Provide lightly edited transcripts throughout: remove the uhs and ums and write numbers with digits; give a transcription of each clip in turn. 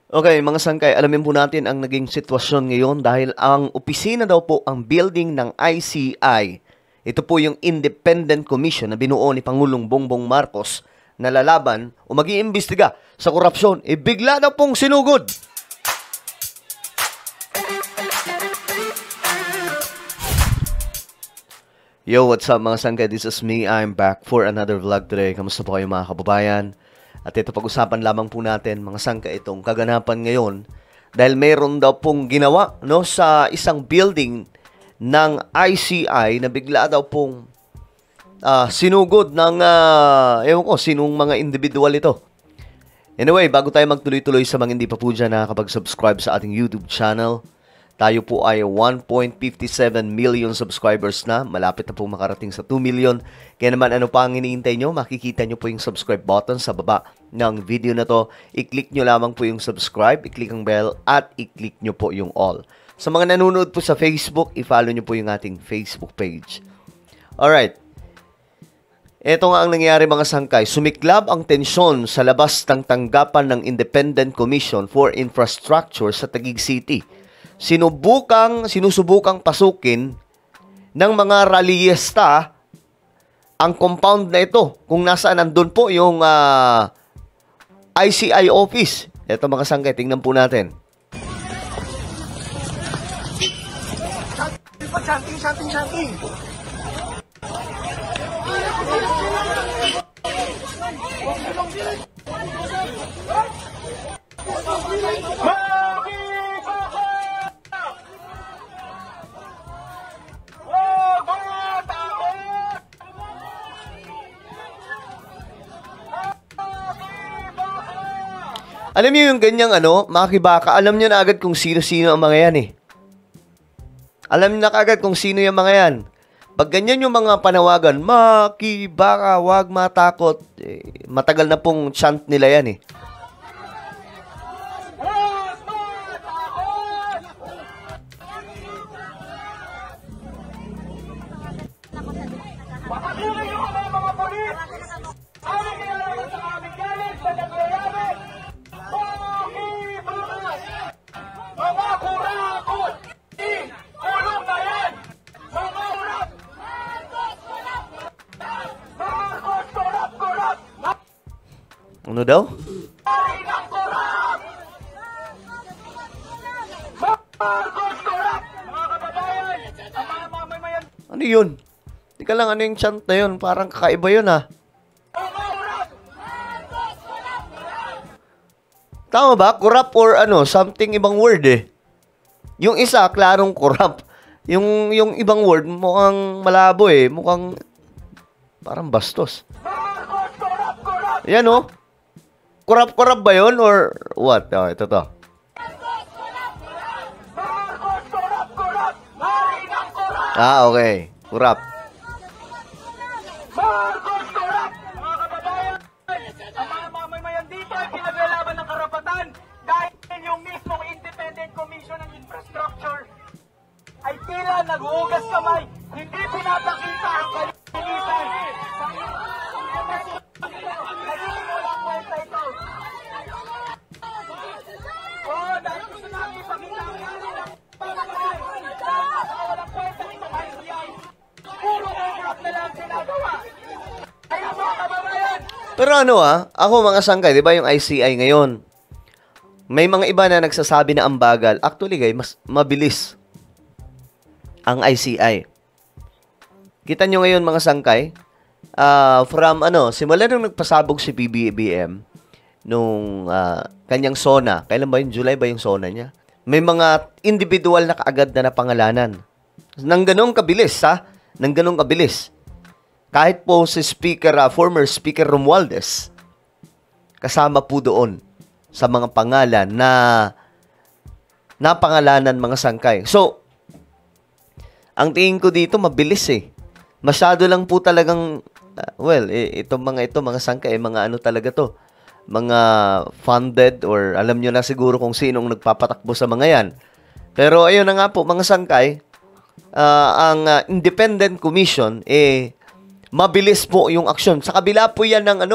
Okay, mga sangkay, alamin po natin ang naging sitwasyon ngayon dahil ang opisina daw po ang building ng ICI. Ito po yung Independent Commission na binuo ni Pangulong Bongbong Marcos na lalaban o mag-iimbestiga sa korupsyon. Bigla daw pong sinugod. Yo, what's up mga sangkay? This is me. I'm back for another vlog today. Kamusta po kayo mga kababayan? At ito pag-usapan lamang po natin mga sangkay itong kaganapan ngayon dahil mayroon daw pong ginawa no, sa isang building ng ICI na bigla daw pong sinugod ng ewan ko sinong mga individual ito. Anyway, bago tayo magtuloy-tuloy sa mga hindi pa po dyan nakakapag-subscribe sa ating YouTube channel, tayo po ay 1.57 million subscribers na. Malapit na po makarating sa 2 million. Kaya naman ano pa ang iniintay nyo? Makikita nyo po yung subscribe button sa baba ng video na to. I-click nyo lamang po yung subscribe, i-click ang bell, at i-click nyo po yung all. Sa mga nanonood po sa Facebook, i-follow nyo po yung ating Facebook page. Alright. Ito nga ang nangyari mga sangkay. Sumiklab ang tensyon sa labas ng tanggapan ng Independent Commission for Infrastructure sa Taguig City. Sinusubukang pasukin ng mga rallyista ang compound na ito kung nasaan nandun po yung ICI office. Ito mga sangkay, tingnan po natin. Chanting. Alam niyo yung ganyang makibaka, alam niyo na agad kung sino-sino ang mga yan eh. Alam niyo na agad kung sino yung mga yan. Pag ganyan yung mga panawagan, makibaka, wag matakot, matagal na pong chant nila yan eh. Ano daw? Ano yun? Tika lang, ano yung chant na yun? Parang kakaiba yun Tama ba? Corrupt or something ibang word eh. Yung isa, klarong corrupt. Yung ibang word, mukhang malabo eh. Mukhang parang bastos. Yan Corrupt ba yun or what? Ito to. Okay. Corrupt. Marcos corrupt! Mga kababayan, ang mga mamamayan dito ay pinaglalaban ng karapatan dahil yung mismong Independent Commission ng Infrastructure ay tila naghuhugas kamay, hindi pinapakita ang kalinisan. Nagiging walang kwenta ito. Dahil gusto namin ipakita ang galing ng pagkakaroon. Dahil walang kwenta itong ICI. Puro corrupt na lang ginagawa. Kaya mga kababayan. Pero ako mga sangkay, di ba yung ICI ngayon? May mga iba na nagsasabi na ang bagal. Actually, guys, mas mabilis ang ICI. Kita nyo ngayon mga sangkay, simula nung nagpasabog si PBBM, nung kanyang SONA, kailan ba yun? July ba yung SONA niya? May mga individual na kaagad na napangalanan. Nang ganong kabilis, Nang ganong kabilis. Kahit po si former Speaker Romualdez, kasama po doon sa mga pangalan na napangalanan mga sangkay. So, ang tingin ko dito, mabilis eh. Masyado lang po talagang, mga sangkay, mga talaga to. Mga funded or alam nyo na siguro kung sinong nagpapatakbo sa mga yan. Pero ayun na nga po, mga sangkay, ang Independent Commission, mabilis po yung aksyon. Sa kabila po yan ng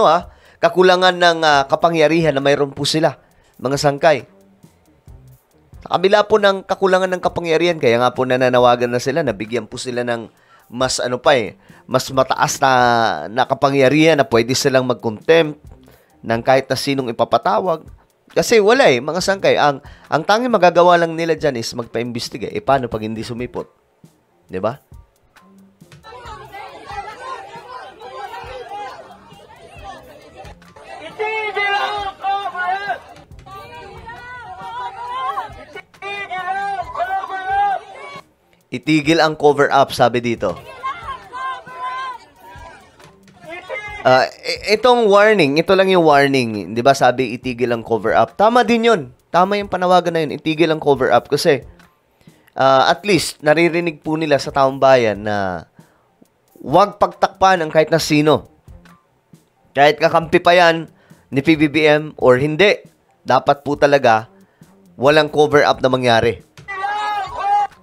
kakulangan ng kapangyarihan na mayroon po sila, mga sangkay. Sa kabila po ng kakulangan ng kapangyarihan, kaya nga po nananawagan na sila, nabigyan po sila ng mas mas mataas na kapangyarihan na pwede silang mag-contempt ng kahit na sinong ipapatawag. Kasi wala mga sangkay. Ang tanging magagawa lang nila dyan is magpa-imbestiga. Paano pag hindi sumipot? Diba? Itigil ang cover-up, sabi dito. Itong warning, ito lang yung warning. Di ba sabi, itigil ang cover-up. Tama din yun. Tama yung panawagan na yun. Itigil ang cover-up. Kasi, at least, naririnig po nila sa taong bayan na huwag pagtakpan ng kahit na sino. Kahit kakampi pa yan ni PBBM or hindi. Dapat po talaga walang cover-up na mangyari.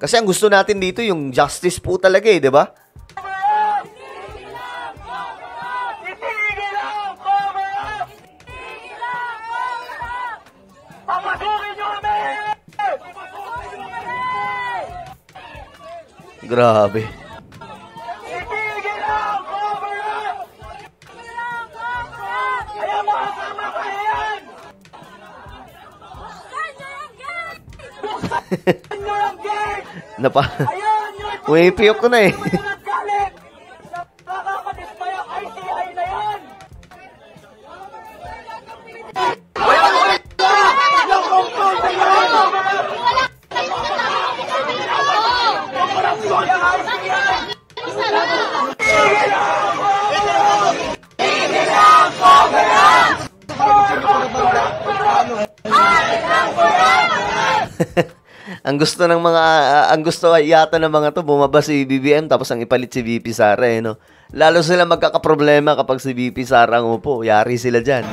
Kasi ang gusto natin dito, yung justice po talaga di ba? Grabe. Pumipiyok ko na ang gusto yata ng mga to, bumaba si BBM tapos ang ipalit si VP Sara, no? Lalo sila magkakaproblema kapag si VP Sara ang upo. Yari sila dyan.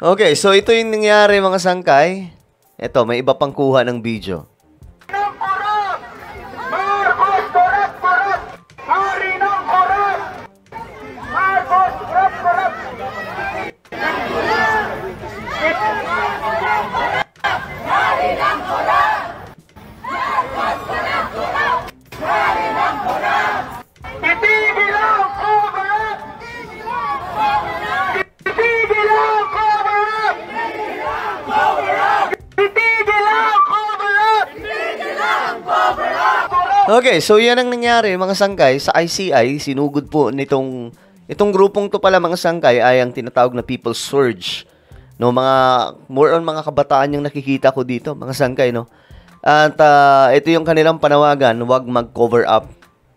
Okay, so ito yung nangyari mga sangkay. Ito, may iba pang kuha ng video. Okay, so yan ang nangyari mga sangkay sa ICI. Sinugod po itong grupong to pala mga sangkay ay ang tinatawag na People's Surge. No, more on mga kabataan yung nakikita ko dito, mga sangkay, no. At ito yung kanilang panawagan, huwag mag-cover up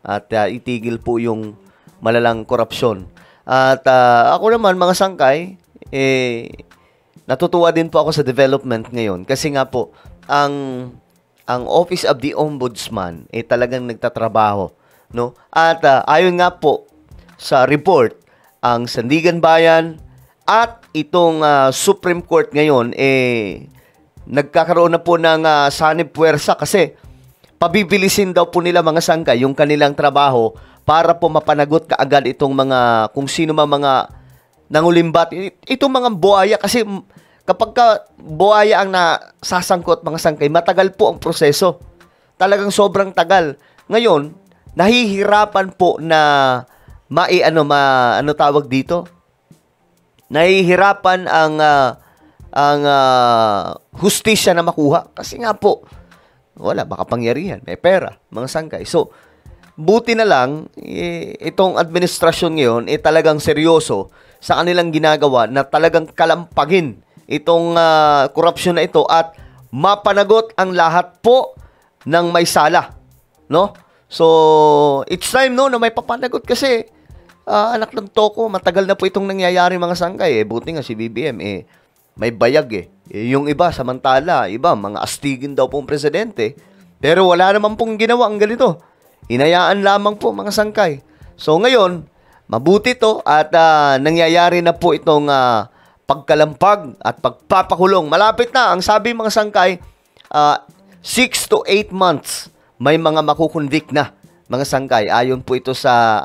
at itigil po yung malalang korupsyon. At ako naman mga sangkay, natutuwa din po ako sa development ngayon kasi nga po ang Office of the Ombudsman talagang nagtatrabaho, no? At ayon nga po sa report, ang Sandigan Bayan at itong Supreme Court ngayon nagkakaroon na po ng sanib puwersa kasi pabibilisin daw po nila mga sangkay yung kanilang trabaho para po mapanagot kaagad itong mga kung sino mga nangulimbat, itong mga buhaya kasi kapag buhaya ang nasasangkot mga sangkay, matagal po ang proseso. Talagang sobrang tagal. Ngayon, nahihirapan po na tawag dito? Nahihirapan ang hustisya na makuha. Kasi nga po, wala, makapangyarihan, may pera, mga sangkay. So, buti na lang, itong administrasyon ngayon, talagang seryoso sa kanilang ginagawa na talagang kalampagin itong korupsyon na ito at mapanagot ang lahat po ng may sala, no? So, it's time no na may papanagot kasi anak ng toko, matagal na po itong nangyayari mga sangkay. Buti nga si BBM may bayag yung iba samantala, mga astigin daw pong presidente. Pero wala naman pong ginawa ang ganito. Hinayaan lamang po mga sangkay. So ngayon, mabuti to at nangyayari na po itong pagkalampag at pagpapakulong. Malapit na, ang sabi mga sangkay, 6 to 8 months may mga makukonvict na mga sangkay. Ayon po ito sa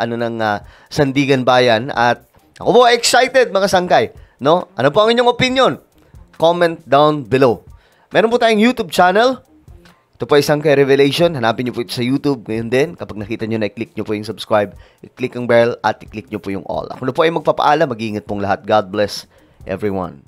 Sandigan Bayan at ako po excited mga sangkay, no? Ano po ang inyong opinion? Comment down below. Meron po tayong YouTube channel. Ito po ay Sangkay Revelation. Hanapin niyo po ito sa YouTube. Ngayon din, kapag nakita niyo na, i-click niyo po yung subscribe, i-click ang bell at i-click niyo po yung all. Ako na po ay magpapaalam. Mag-iingat pong lahat. God bless everyone.